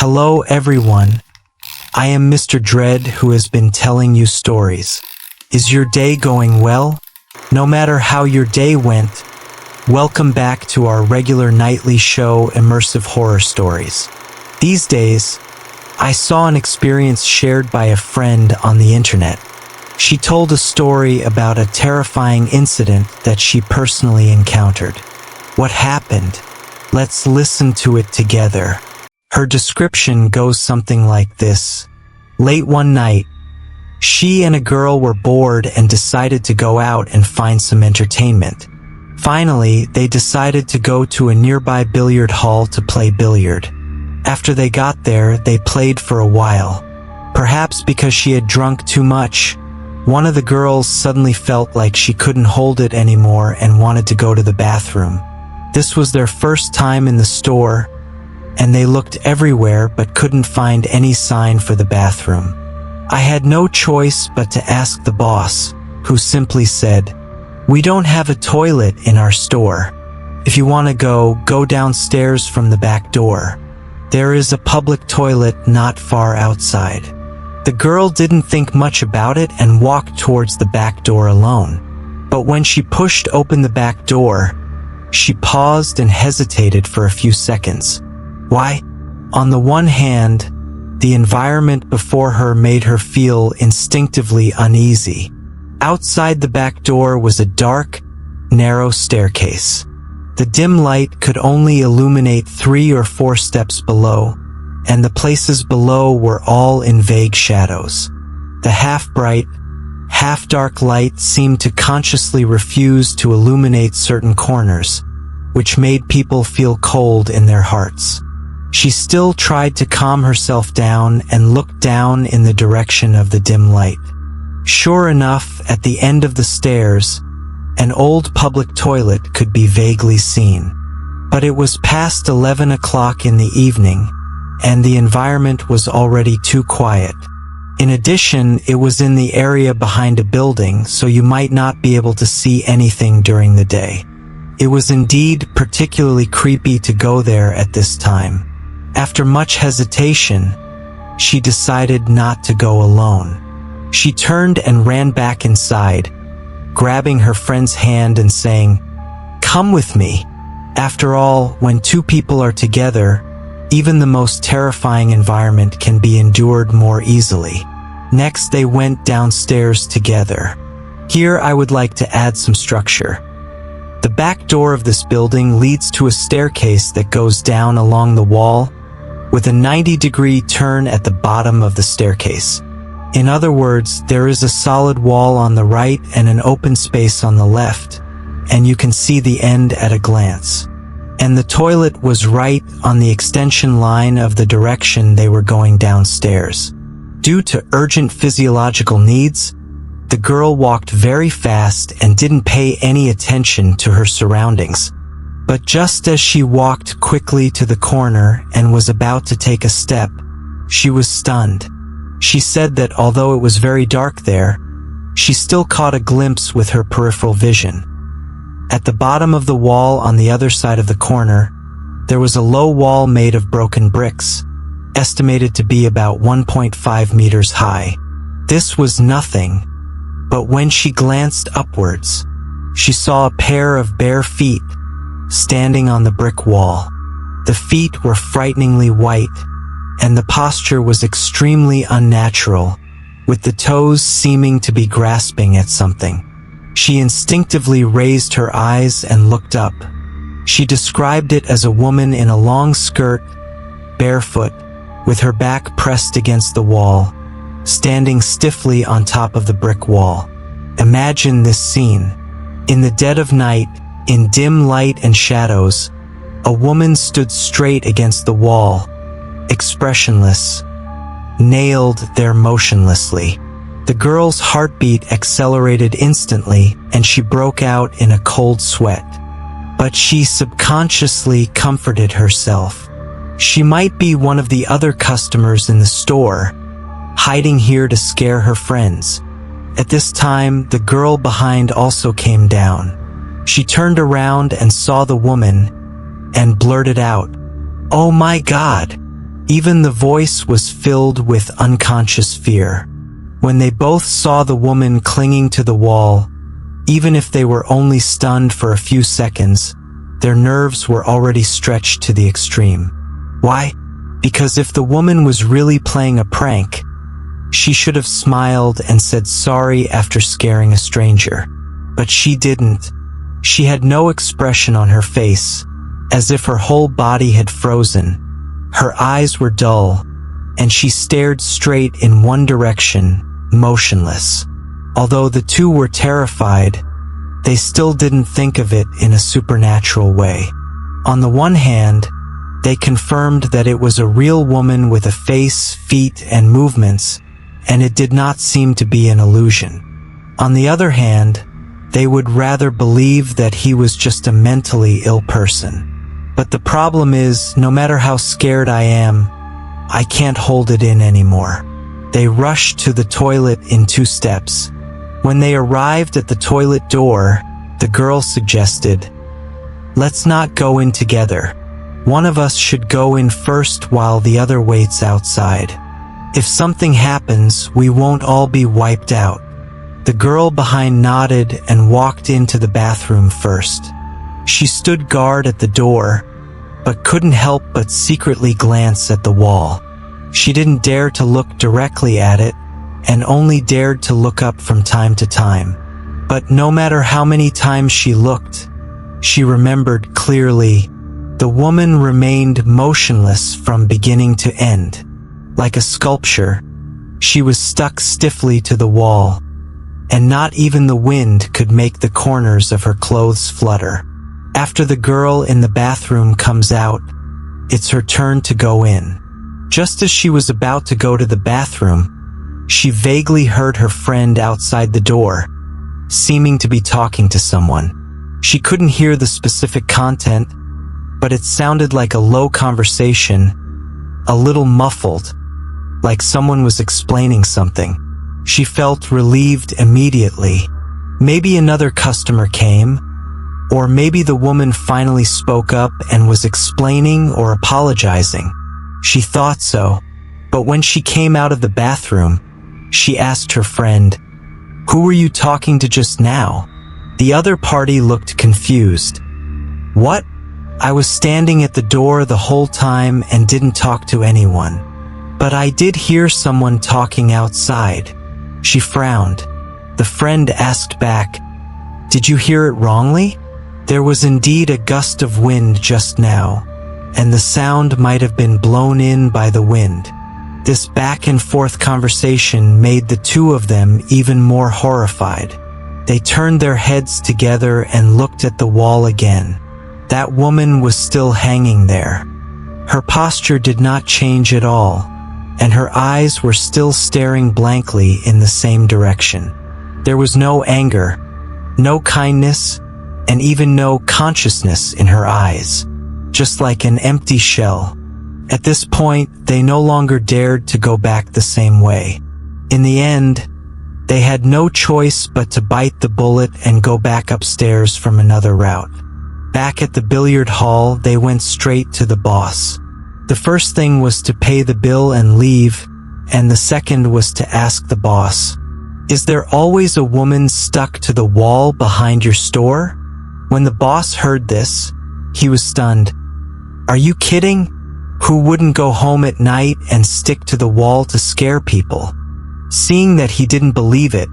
Hello everyone, I am Mr. Dread who has been telling you stories. Is your day going well? No matter how your day went, welcome back to our regular nightly show, Immersive Horror Stories. These days, I saw an experience shared by a friend on the internet. She told a story about a terrifying incident that she personally encountered. What happened? Let's listen to it together. Her description goes something like this. Late one night, she and a girl were bored and decided to go out and find some entertainment. Finally, they decided to go to a nearby billiard hall to play billiard. After they got there, they played for a while. Perhaps because she had drunk too much, one of the girls suddenly felt like she couldn't hold it anymore and wanted to go to the bathroom. This was their first time in the store, and they looked everywhere but couldn't find any sign for the bathroom. I had no choice but to ask the boss, who simply said, "We don't have a toilet in our store. If you want to go downstairs from the back door. There is a public toilet not far outside." The girl didn't think much about it and walked towards the back door alone. But when she pushed open the back door, she paused and hesitated for a few seconds. Why? On the one hand, the environment before her made her feel instinctively uneasy. Outside the back door was a dark, narrow staircase. The dim light could only illuminate 3 or 4 steps below, and the places below were all in vague shadows. The half-bright, half-dark light seemed to consciously refuse to illuminate certain corners, which made people feel cold in their hearts. She still tried to calm herself down and looked down in the direction of the dim light. Sure enough, at the end of the stairs, an old public toilet could be vaguely seen. But it was past 11 o'clock in the evening, and the environment was already too quiet. In addition, it was in the area behind a building, so you might not be able to see anything during the day. It was indeed particularly creepy to go there at this time. After much hesitation, she decided not to go alone. She turned and ran back inside, grabbing her friend's hand and saying, "Come with me." After all, when 2 people are together, even the most terrifying environment can be endured more easily. Next, they went downstairs together. Here I would like to add some structure. The back door of this building leads to a staircase that goes down along the wall, with a 90-degree turn at the bottom of the staircase. In other words, there is a solid wall on the right and an open space on the left, and you can see the end at a glance. And the toilet was right on the extension line of the direction they were going downstairs. Due to urgent physiological needs, the girl walked very fast and didn't pay any attention to her surroundings. But just as she walked quickly to the corner and was about to take a step, she was stunned. She said that although it was very dark there, she still caught a glimpse with her peripheral vision. At the bottom of the wall on the other side of the corner, there was a low wall made of broken bricks, estimated to be about 1.5 meters high. This was nothing, but when she glanced upwards, she saw a pair of bare feet standing on the brick wall. The feet were frighteningly white, and the posture was extremely unnatural, with the toes seeming to be grasping at something. She instinctively raised her eyes and looked up. She described it as a woman in a long skirt, barefoot, with her back pressed against the wall, standing stiffly on top of the brick wall. Imagine this scene. In the dead of night, in dim light and shadows, a woman stood straight against the wall, expressionless, nailed there motionlessly. The girl's heartbeat accelerated instantly, and she broke out in a cold sweat. But she subconsciously comforted herself. She might be one of the other customers in the store, hiding here to scare her friends. At this time, the girl behind also came down. She turned around and saw the woman, and blurted out, "Oh my God, Even the voice was filled with unconscious fear. When they both saw the woman clinging to the wall, even if they were only stunned for a few seconds, their nerves were already stretched to the extreme. Why? Because if the woman was really playing a prank, she should have smiled and said sorry after scaring a stranger. But she didn't. She had no expression on her face, as if her whole body had frozen. Her eyes were dull, and she stared straight in one direction, motionless. Although the two were terrified, they still didn't think of it in a supernatural way. On the one hand, they confirmed that it was a real woman with a face, feet, and movements, and it did not seem to be an illusion. On the other hand, they would rather believe that he was just a mentally ill person. But the problem is, no matter how scared I am, I can't hold it in anymore. They rushed to the toilet in 2 steps. When they arrived at the toilet door, the girl suggested, "Let's not go in together. One of us should go in first while the other waits outside. If something happens, we won't all be wiped out." The girl behind nodded and walked into the bathroom first. She stood guard at the door, but couldn't help but secretly glance at the wall. She didn't dare to look directly at it, and only dared to look up from time to time. But no matter how many times she looked, she remembered clearly. The woman remained motionless from beginning to end. Like a sculpture, she was stuck stiffly to the wall, and not even the wind could make the corners of her clothes flutter. After the girl in the bathroom comes out, it's her turn to go in. Just as she was about to go to the bathroom, she vaguely heard her friend outside the door, seeming to be talking to someone. She couldn't hear the specific content, but it sounded like a low conversation, a little muffled, like someone was explaining something. She felt relieved immediately. Maybe another customer came, or maybe the woman finally spoke up and was explaining or apologizing. She thought so, but when she came out of the bathroom, she asked her friend, "Who were you talking to just now?" The other party looked confused. "What? I was standing at the door the whole time and didn't talk to anyone. But I did hear someone talking outside." She frowned. The friend asked back, "Did you hear it wrongly?" There was indeed a gust of wind just now, and the sound might have been blown in by the wind. This back and forth conversation made the two of them even more horrified. They turned their heads together and looked at the wall again. That woman was still hanging there. Her posture did not change at all, and her eyes were still staring blankly in the same direction. There was no anger, no kindness, and even no consciousness in her eyes, just like an empty shell. At this point, they no longer dared to go back the same way. In the end, they had no choice but to bite the bullet and go back upstairs from another route. Back at the billiard hall, they went straight to the boss. The first thing was to pay the bill and leave, and the second was to ask the boss, "Is there always a woman stuck to the wall behind your store?" When the boss heard this, he was stunned. "Are you kidding? Who wouldn't go home at night and stick to the wall to scare people?" Seeing that he didn't believe it,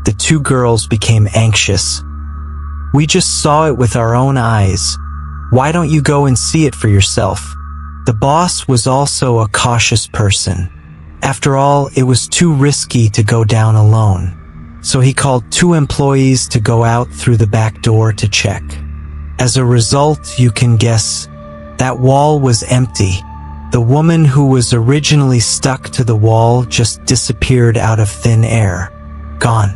the two girls became anxious. "We just saw it with our own eyes. Why don't you go and see it for yourself?" The boss was also a cautious person. After all, it was too risky to go down alone. So he called 2 employees to go out through the back door to check. As a result, you can guess, that wall was empty. The woman who was originally stuck to the wall just disappeared out of thin air. Gone.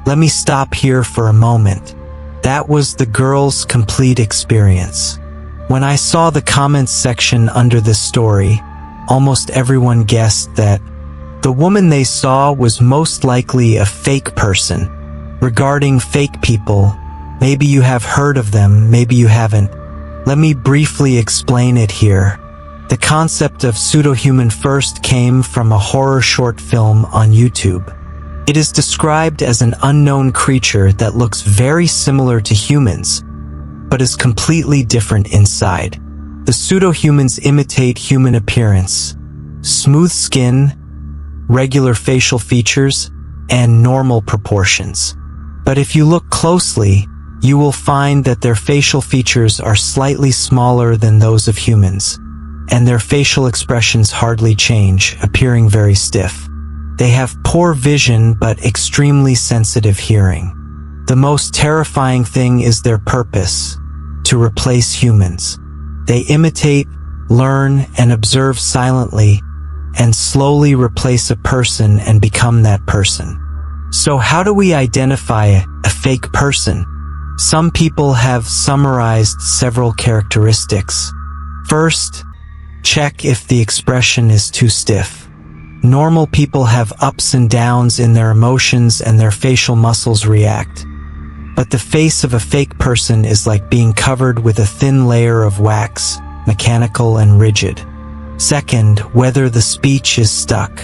Let me stop here for a moment. That was the girl's complete experience. When I saw the comments section under this story, almost everyone guessed that the woman they saw was most likely a fake person. Regarding fake people, maybe you have heard of them, maybe you haven't. Let me briefly explain it here. The concept of pseudo-human first came from a horror short film on YouTube. It is described as an unknown creature that looks very similar to humans, but is completely different inside. The pseudo-humans imitate human appearance, smooth skin, regular facial features, and normal proportions. But if you look closely, you will find that their facial features are slightly smaller than those of humans, and their facial expressions hardly change, appearing very stiff. They have poor vision but extremely sensitive hearing. The most terrifying thing is their purpose: to replace humans. They imitate, learn, and observe silently, and slowly replace a person and become that person. So how do we identify a fake person? Some people have summarized several characteristics. First, check if the expression is too stiff. Normal people have ups and downs in their emotions and their facial muscles react. But the face of a fake person is like being covered with a thin layer of wax, mechanical and rigid. Second, whether the speech is stuck.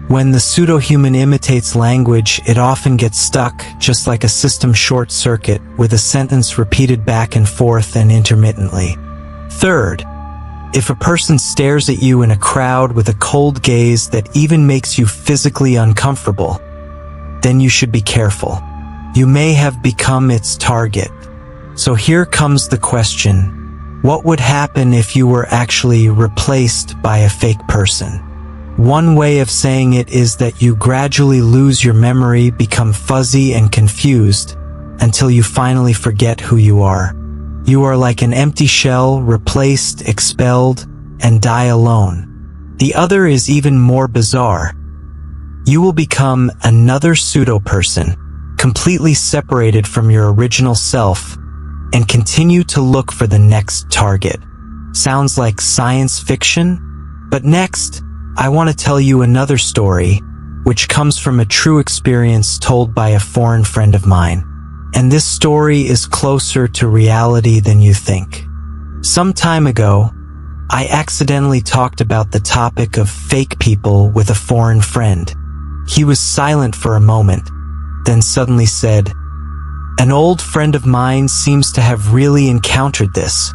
When the pseudo-human imitates language, it often gets stuck, just like a system short circuit, with a sentence repeated back and forth and intermittently. Third, if a person stares at you in a crowd with a cold gaze that even makes you physically uncomfortable, then you should be careful. You may have become its target. So here comes the question: what would happen if you were actually replaced by a fake person? One way of saying it is that you gradually lose your memory, become fuzzy and confused, until you finally forget who you are. You are like an empty shell, replaced, expelled, and die alone. The other is even more bizarre. You will become another pseudo-person, completely separated from your original self, and continue to look for the next target. Sounds like science fiction? But next, I want to tell you another story, which comes from a true experience told by a foreign friend of mine. And this story is closer to reality than you think. Some time ago, I accidentally talked about the topic of fake people with a foreign friend. He was silent for a moment, then suddenly said, "An old friend of mine seems to have really encountered this.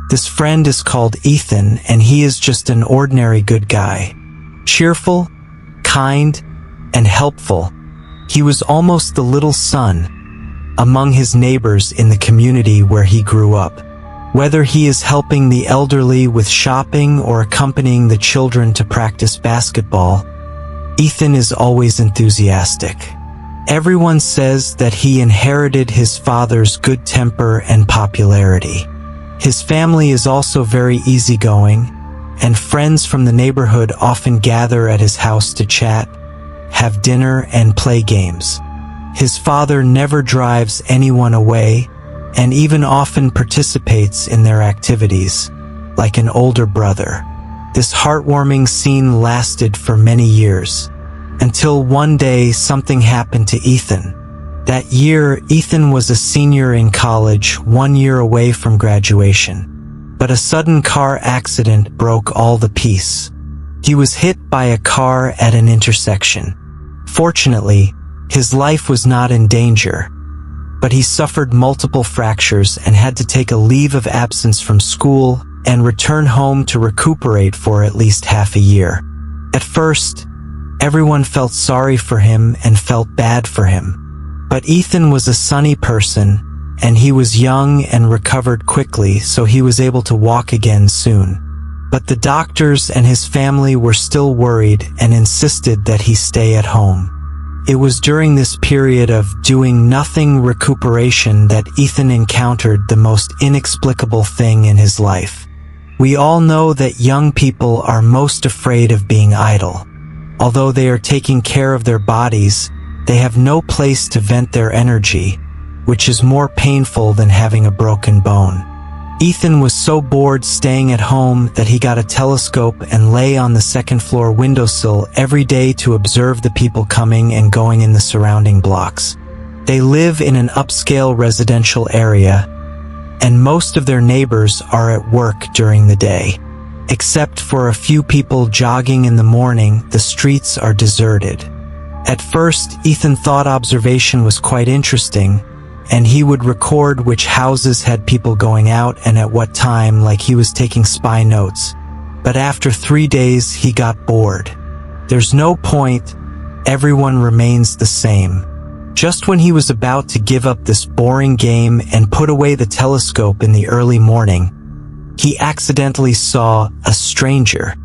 This friend is called Ethan, and he is just an ordinary good guy. Cheerful, kind, and helpful. He was almost the little son among his neighbors in the community where he grew up. Whether he is helping the elderly with shopping or accompanying the children to practice basketball, Ethan is always enthusiastic. Everyone says that he inherited his father's good temper and popularity. His family is also very easygoing, and friends from the neighborhood often gather at his house to chat, have dinner, and play games. His father never drives anyone away, and even often participates in their activities, like an older brother. This heartwarming scene lasted for many years, until one day something happened to Ethan. That year, Ethan was a senior in college, 1 year away from graduation. But a sudden car accident broke all the peace. He was hit by a car at an intersection. Fortunately, his life was not in danger, but he suffered multiple fractures and had to take a leave of absence from school and return home to recuperate for at least half a year. At first, everyone felt sorry for him and felt bad for him. But Ethan was a sunny person, and he was young and recovered quickly, so he was able to walk again soon. But the doctors and his family were still worried and insisted that he stay at home. It was during this period of doing nothing recuperation that Ethan encountered the most inexplicable thing in his life. We all know that young people are most afraid of being idle. Although they are taking care of their bodies, they have no place to vent their energy, which is more painful than having a broken bone. Ethan was so bored staying at home that he got a telescope and lay on the second-floor windowsill every day to observe the people coming and going in the surrounding blocks. They live in an upscale residential area, and most of their neighbors are at work during the day. Except for a few people jogging in the morning, the streets are deserted. At first, Ethan thought observation was quite interesting, and he would record which houses had people going out and at what time, like he was taking spy notes. But after 3 days, he got bored. There's no point, everyone remains the same. Just when he was about to give up this boring game and put away the telescope in the early morning, he accidentally saw a stranger.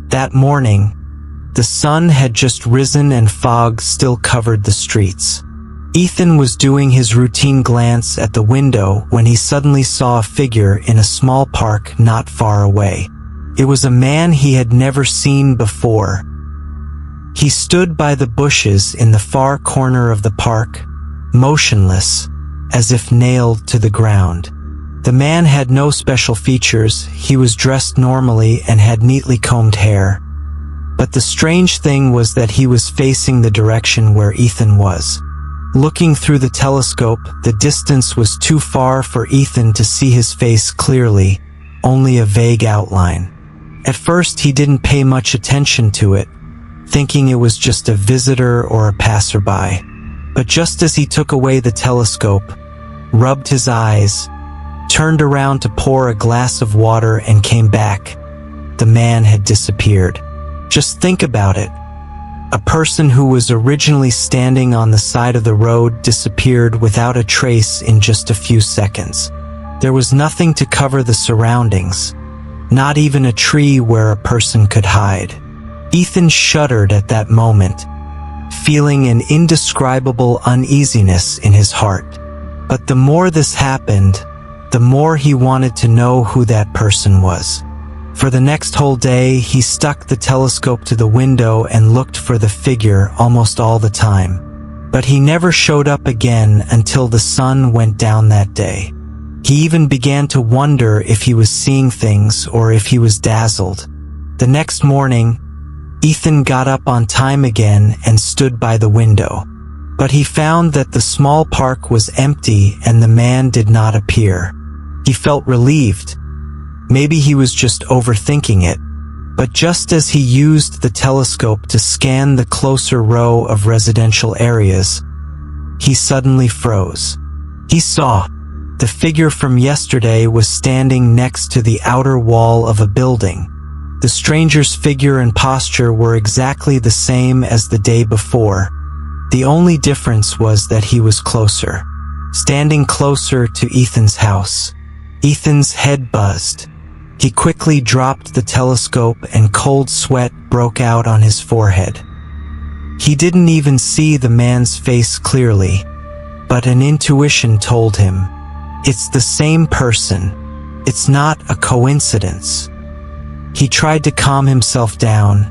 That morning, the sun had just risen and fog still covered the streets. Ethan was doing his routine glance at the window when he suddenly saw a figure in a small park not far away. It was a man he had never seen before. He stood by the bushes in the far corner of the park, motionless, as if nailed to the ground. The man had no special features, he was dressed normally and had neatly combed hair. But the strange thing was that he was facing the direction where Ethan was. Looking through the telescope, the distance was too far for Ethan to see his face clearly, only a vague outline. At first he didn't pay much attention to it, thinking it was just a visitor or a passerby. But just as he took away the telescope, rubbed his eyes, turned around to pour a glass of water and came back, the man had disappeared. Just think about it. A person who was originally standing on the side of the road disappeared without a trace in just a few seconds. There was nothing to cover the surroundings, not even a tree where a person could hide. Ethan shuddered at that moment, feeling an indescribable uneasiness in his heart. But the more this happened, the more he wanted to know who that person was. For the next whole day, he stuck the telescope to the window and looked for the figure almost all the time. But he never showed up again until the sun went down that day. He even began to wonder if he was seeing things or if he was dazzled. The next morning, Ethan got up on time again and stood by the window. But he found that the small park was empty and the man did not appear. He felt relieved. Maybe he was just overthinking it. But just as he used the telescope to scan the closer row of residential areas, he suddenly froze. He saw the figure from yesterday was standing next to the outer wall of a building. The stranger's figure and posture were exactly the same as the day before. The only difference was that he was closer, standing closer to Ethan's house. Ethan's head buzzed. He quickly dropped the telescope and cold sweat broke out on his forehead. He didn't even see the man's face clearly, but an intuition told him, it's the same person. It's not a coincidence. He tried to calm himself down,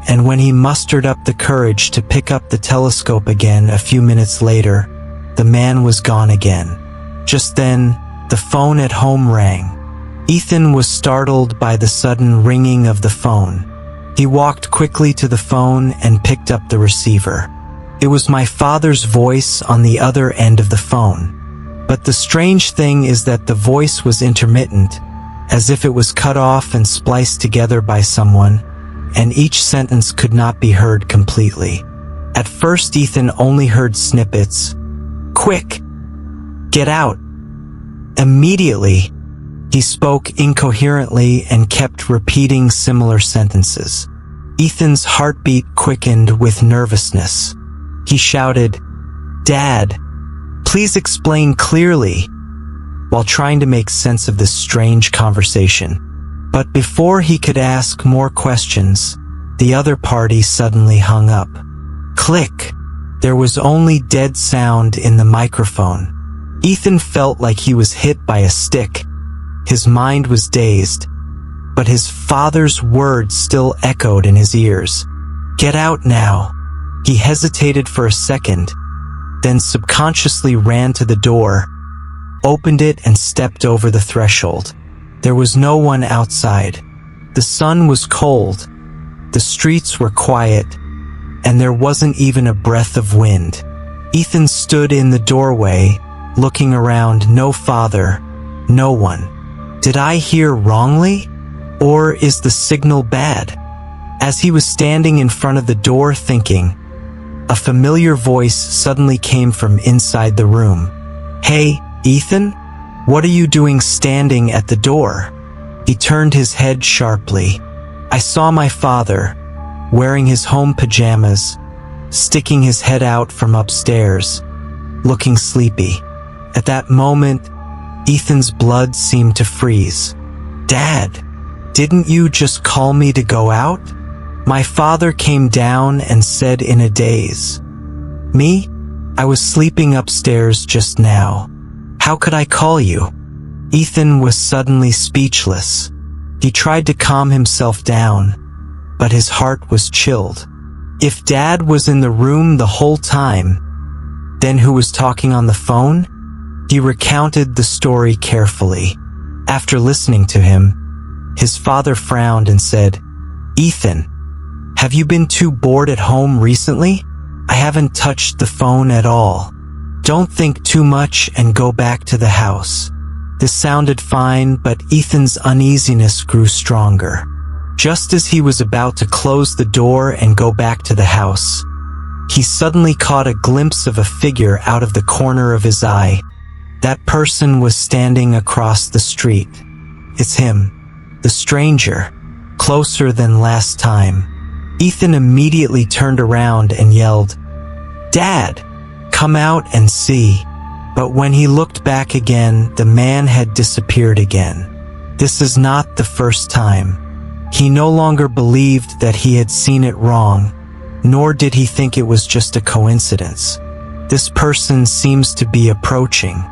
and when he mustered up the courage to pick up the telescope again a few minutes later, the man was gone again. Just then, the phone at home rang. Ethan was startled by the sudden ringing of the phone. He walked quickly to the phone and picked up the receiver. It was my father's voice on the other end of the phone. But the strange thing is that the voice was intermittent, as if it was cut off and spliced together by someone, and each sentence could not be heard completely. At first, Ethan only heard snippets. Quick! Get out! Immediately! He spoke incoherently and kept repeating similar sentences. Ethan's heartbeat quickened with nervousness. He shouted, Dad, please explain clearly, while trying to make sense of this strange conversation. But before he could ask more questions, the other party suddenly hung up. Click! There was only dead sound in the microphone. Ethan felt like he was hit by a stick. His mind was dazed, but his father's words still echoed in his ears. Get out now. He hesitated for a second, then subconsciously ran to the door, opened it and stepped over the threshold. There was no one outside. The sun was cold, the streets were quiet, and there wasn't even a breath of wind. Ethan stood in the doorway, looking around. No father, no one. Did I hear wrongly? Or is the signal bad? As he was standing in front of the door thinking, a familiar voice suddenly came from inside the room. "Hey, Ethan? What are you doing standing at the door?" He turned his head sharply. I saw my father, wearing his home pajamas, sticking his head out from upstairs, looking sleepy. At that moment, Ethan's blood seemed to freeze. "Dad, didn't you just call me to go out?" My father came down and said in a daze, "Me? I was sleeping upstairs just now. How could I call you?" Ethan was suddenly speechless. He tried to calm himself down, but his heart was chilled. If Dad was in the room the whole time, then who was talking on the phone? He recounted the story carefully. After listening to him, his father frowned and said, "Ethan, have you been too bored at home recently? I haven't touched the phone at all. Don't think too much and go back to the house." This sounded fine, but Ethan's uneasiness grew stronger. Just as he was about to close the door and go back to the house, he suddenly caught a glimpse of a figure out of the corner of his eye. That person was standing across the street. It's him, the stranger, closer than last time. Ethan immediately turned around and yelled, "Dad, come out and see." But when he looked back again, the man had disappeared again. This is not the first time. He no longer believed that he had seen it wrong, nor did he think it was just a coincidence. This person seems to be approaching.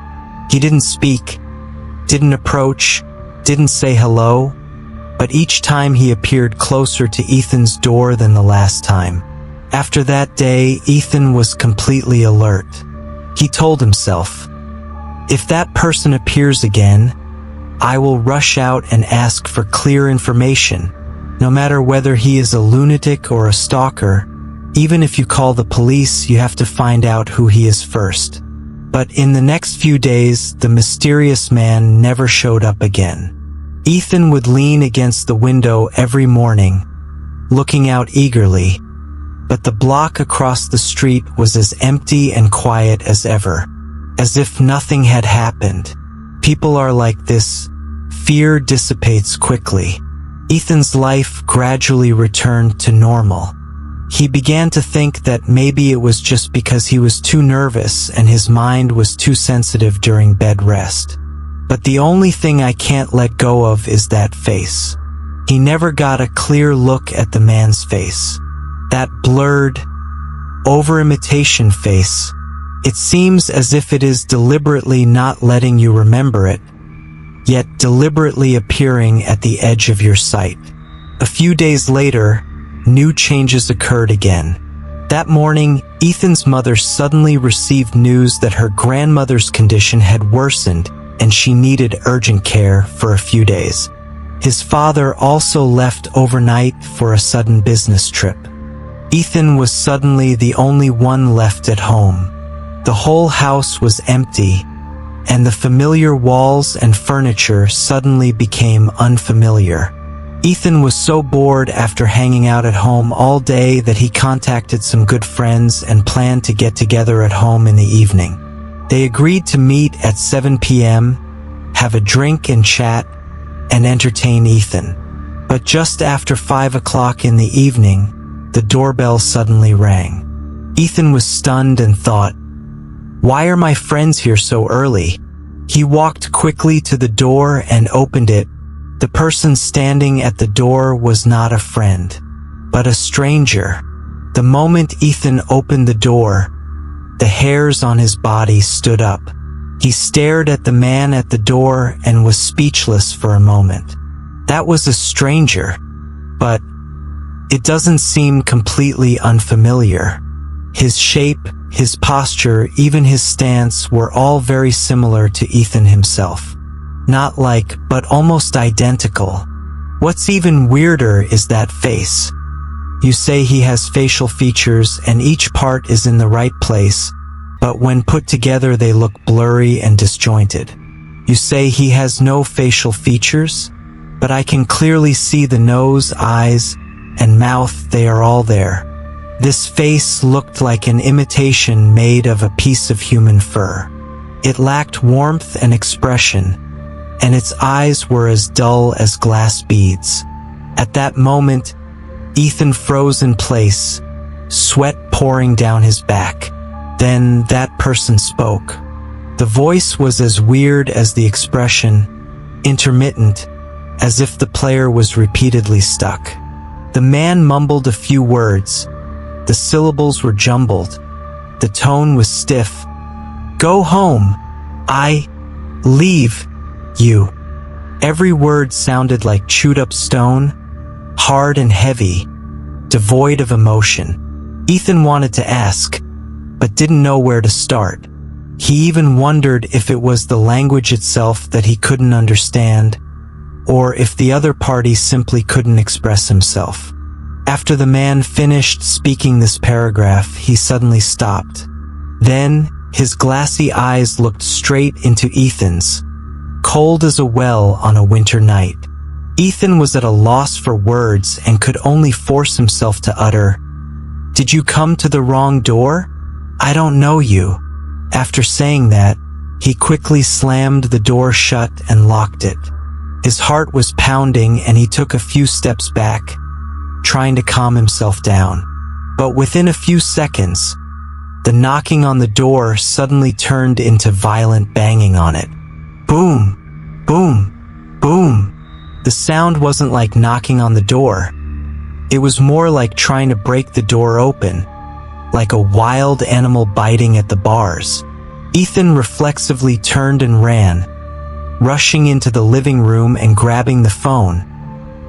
He didn't speak, didn't approach, didn't say hello, but each time he appeared closer to Ethan's door than the last time. After that day, Ethan was completely alert. He told himself, "If that person appears again, I will rush out and ask for clear information, no matter whether he is a lunatic or a stalker. Even if you call the police, you have to find out who he is first." But in the next few days, the mysterious man never showed up again. Ethan would lean against the window every morning, looking out eagerly, but the block across the street was as empty and quiet as ever, as if nothing had happened. People are like this. Fear dissipates quickly. Ethan's life gradually returned to normal. He began to think that maybe it was just because he was too nervous and his mind was too sensitive during bed rest. But the only thing I can't let go of is that face. He never got a clear look at the man's face. That blurred, over-imitation face. It seems as if it is deliberately not letting you remember it, yet deliberately appearing at the edge of your sight. A few days later, new changes occurred again. That morning, Ethan's mother suddenly received news that her grandmother's condition had worsened and she needed urgent care for a few days. His father also left overnight for a sudden business trip. Ethan was suddenly the only one left at home. The whole house was empty, and the familiar walls and furniture suddenly became unfamiliar. Ethan was so bored after hanging out at home all day that he contacted some good friends and planned to get together at home in the evening. They agreed to meet at 7 p.m., have a drink and chat, and entertain Ethan. But just after 5 o'clock in the evening, the doorbell suddenly rang. Ethan was stunned and thought, "Why are my friends here so early?" He walked quickly to the door and opened it. The person standing at the door was not a friend, but a stranger. The moment Ethan opened the door, the hairs on his body stood up. He stared at the man at the door and was speechless for a moment. That was a stranger, but it doesn't seem completely unfamiliar. His shape, his posture, even his stance were all very similar to Ethan himself. Not like, but almost identical. What's even weirder is that face. You say he has facial features and each part is in the right place, but when put together they look blurry and disjointed. You say he has no facial features? but I can clearly see the nose, eyes, and mouth. They are all there. This face looked like an imitation made of a piece of human fur. It lacked warmth and expression, and its eyes were as dull as glass beads. At that moment, Ethan froze in place, sweat pouring down his back. Then that person spoke. The voice was as weird as the expression, intermittent, as if the player was repeatedly stuck. The man mumbled a few words. The syllables were jumbled. The tone was stiff. "Go home. I leave you." Every word sounded like chewed-up stone, hard and heavy, devoid of emotion. Ethan wanted to ask, but didn't know where to start. He even wondered if it was the language itself that he couldn't understand, or if the other party simply couldn't express himself. After the man finished speaking this paragraph, he suddenly stopped. Then, his glassy eyes looked straight into Ethan's, cold as a well on a winter night. Ethan was at a loss for words and could only force himself to utter, "Did you come to the wrong door? I don't know you." After saying that, he quickly slammed the door shut and locked it. His heart was pounding and he took a few steps back, trying to calm himself down. But within a few seconds, the knocking on the door suddenly turned into violent banging on it. Boom, boom, boom. The sound wasn't like knocking on the door. It was more like trying to break the door open, like a wild animal biting at the bars. Ethan reflexively turned and ran, rushing into the living room and grabbing the phone,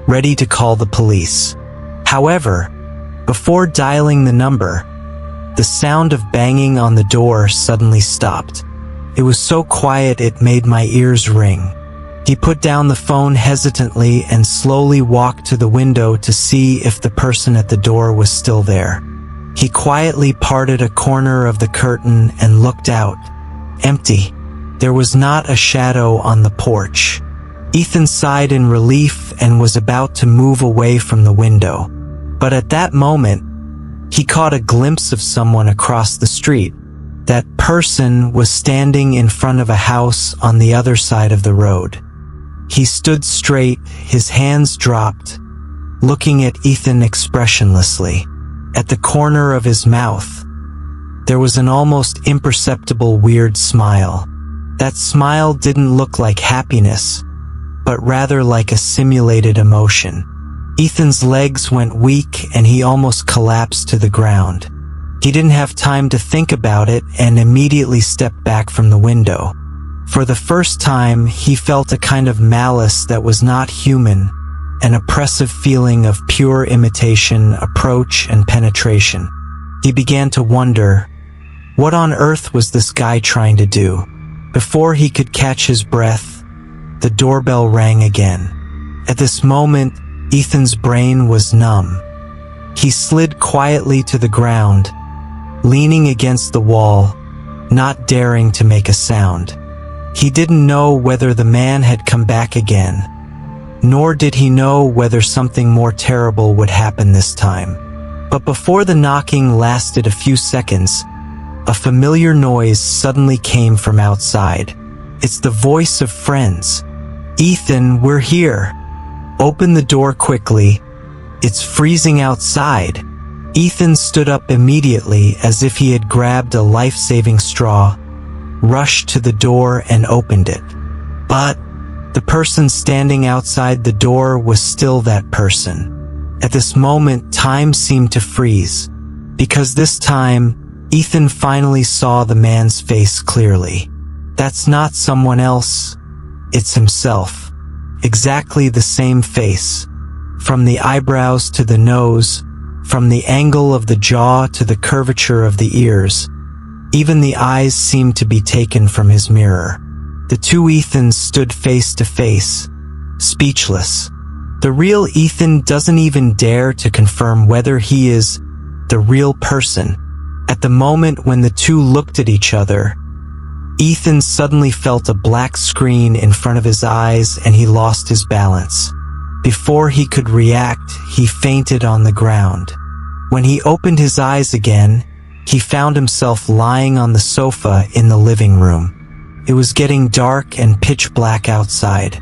ready to call the police. However, before dialing the number, the sound of banging on the door suddenly stopped. It was so quiet it made my ears ring. He put down the phone hesitantly and slowly walked to the window to see if the person at the door was still there. He quietly parted a corner of the curtain and looked out. Empty. There was not a shadow on the porch. Ethan sighed in relief and was about to move away from the window. But at that moment, he caught a glimpse of someone across the street. That person was standing in front of a house on the other side of the road. He stood straight, his hands dropped, looking at Ethan expressionlessly. At the corner of his mouth, there was an almost imperceptible weird smile. That smile didn't look like happiness, but rather like a simulated emotion. Ethan's legs went weak and he almost collapsed to the ground. He didn't have time to think about it and immediately stepped back from the window. For the first time, he felt a kind of malice that was not human, an oppressive feeling of pure imitation, approach, and penetration. He began to wonder, what on earth was this guy trying to do? Before he could catch his breath, the doorbell rang again. At this moment, Ethan's brain was numb. He slid quietly to the ground, leaning against the wall, not daring to make a sound. He didn't know whether the man had come back again, nor did he know whether something more terrible would happen this time. But before the knocking lasted a few seconds, a familiar noise suddenly came from outside. It's the voice of friends. "Ethan, we're here. Open the door quickly. It's freezing outside." Ethan stood up immediately as if he had grabbed a life-saving straw, rushed to the door and opened it. But the person standing outside the door was still that person. At this moment, time seemed to freeze, because this time, Ethan finally saw the man's face clearly. That's not someone else, it's himself. Exactly the same face. From the eyebrows to the nose, from the angle of the jaw to the curvature of the ears, even the eyes seemed to be taken from his mirror. The two Ethans stood face to face, speechless. The real Ethan doesn't even dare to confirm whether he is the real person. At the moment when the two looked at each other, Ethan suddenly felt a black screen in front of his eyes and he lost his balance. Before he could react, he fainted on the ground. When he opened his eyes again, he found himself lying on the sofa in the living room. It was getting dark and pitch black outside.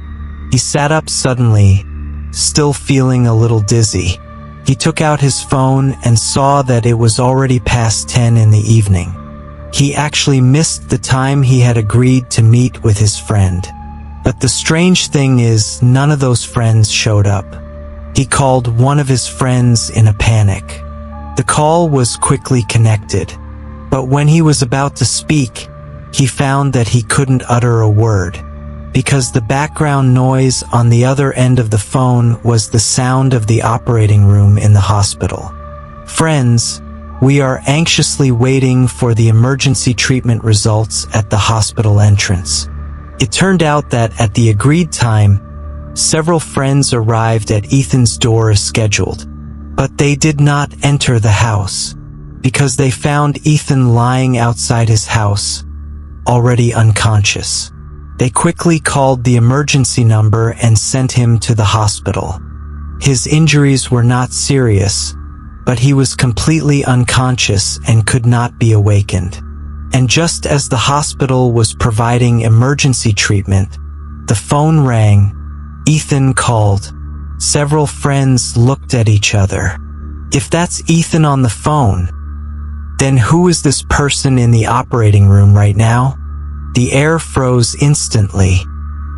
He sat up suddenly, still feeling a little dizzy. He took out his phone and saw that it was already past 10 in the evening. He actually missed the time he had agreed to meet with his friend. But the strange thing is, none of those friends showed up. He called one of his friends in a panic. The call was quickly connected, but when he was about to speak, he found that he couldn't utter a word, because the background noise on the other end of the phone was the sound of the operating room in the hospital. "Friends, we are anxiously waiting for the emergency treatment results at the hospital entrance." It turned out that at the agreed time, several friends arrived at Ethan's door as scheduled, but they did not enter the house because they found Ethan lying outside his house, already unconscious. They quickly called the emergency number and sent him to the hospital. His injuries were not serious, but he was completely unconscious and could not be awakened. And just as the hospital was providing emergency treatment, the phone rang. Ethan called. Several friends looked at each other. If that's Ethan on the phone, then who is this person in the operating room right now? The air froze instantly.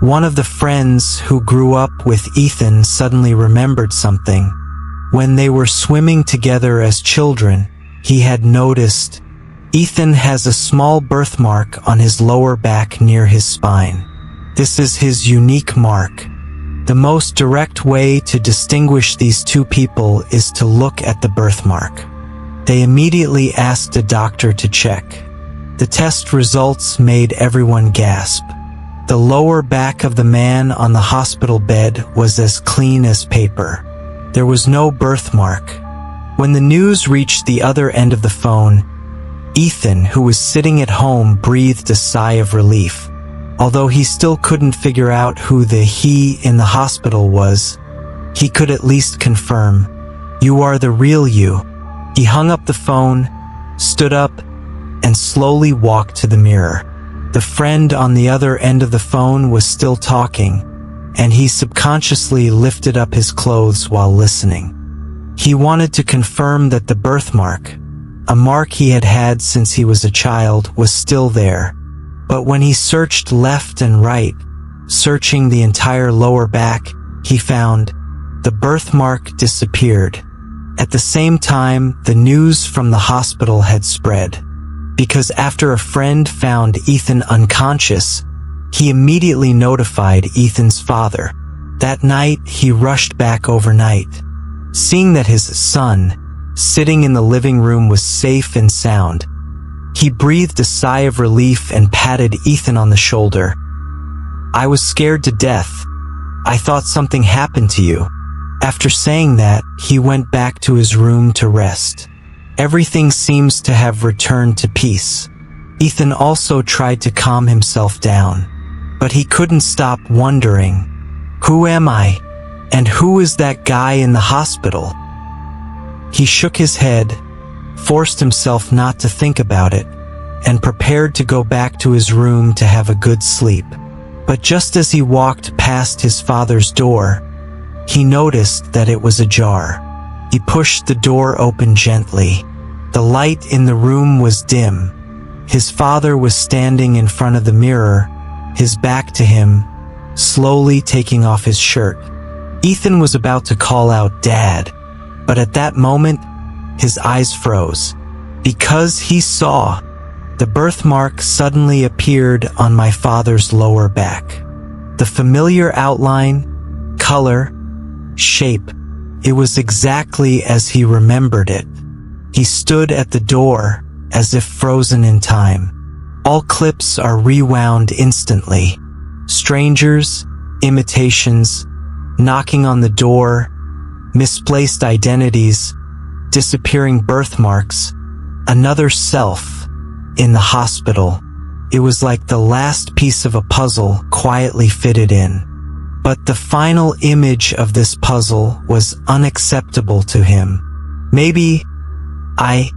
One of the friends who grew up with Ethan suddenly remembered something. When they were swimming together as children, he had noticed Ethan has a small birthmark on his lower back near his spine. This is his unique mark. The most direct way to distinguish these two people is to look at the birthmark. They immediately asked a doctor to check. The test results made everyone gasp. The lower back of the man on the hospital bed was as clean as paper. There was no birthmark. When the news reached the other end of the phone, Ethan, who was sitting at home, breathed a sigh of relief. Although he still couldn't figure out who the he in the hospital was, he could at least confirm, "You are the real you." He hung up the phone, stood up, and slowly walked to the mirror. The friend on the other end of the phone was still talking, and he subconsciously lifted up his clothes while listening. He wanted to confirm that the birthmark, a mark he had had since he was a child, was still there. But when he searched left and right, searching the entire lower back, he found the birthmark disappeared. At the same time, the news from the hospital had spread, because after a friend found Ethan unconscious, he immediately notified Ethan's father. That night, he rushed back overnight. Seeing that his son, sitting in the living room, was safe and sound, he breathed a sigh of relief and patted Ethan on the shoulder. "I was scared to death. I thought something happened to you." After saying that, he went back to his room to rest. Everything seems to have returned to peace. Ethan also tried to calm himself down, but he couldn't stop wondering, who am I? And who is that guy in the hospital? He shook his head, forced himself not to think about it, and prepared to go back to his room to have a good sleep. But just as he walked past his father's door, he noticed that it was ajar. He pushed the door open gently. The light in the room was dim. His father was standing in front of the mirror, his back to him, slowly taking off his shirt. Ethan was about to call out, "Dad," but at that moment, his eyes froze, because he saw the birthmark suddenly appeared on my father's lower back. The familiar outline, color, shape, it was exactly as he remembered it. He stood at the door, as if frozen in time. All clips are rewound instantly. Strangers, imitations, knocking on the door, misplaced identities, disappearing birthmarks, another self in the hospital. It was like the last piece of a puzzle quietly fitted in. But the final image of this puzzle was unacceptable to him. Maybe I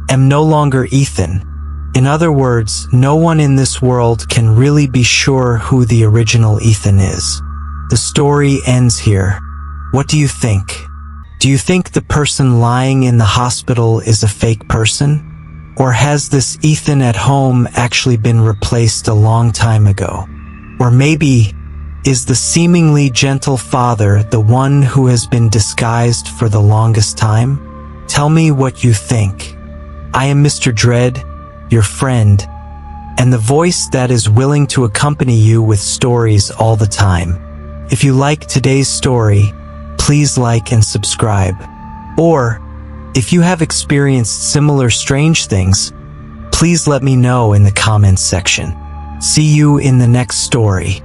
am no longer Ethan. In other words, no one in this world can really be sure who the original Ethan is. The story ends here. What do you think? Do you think the person lying in the hospital is a fake person? Or has this Ethan at home actually been replaced a long time ago? Or maybe, is the seemingly gentle father the one who has been disguised for the longest time? Tell me what you think. I am Mr. Dread, your friend, and the voice that is willing to accompany you with stories all the time. If you like today's story, please like and subscribe. Or, if you have experienced similar strange things, please let me know in the comments section. See you in the next story.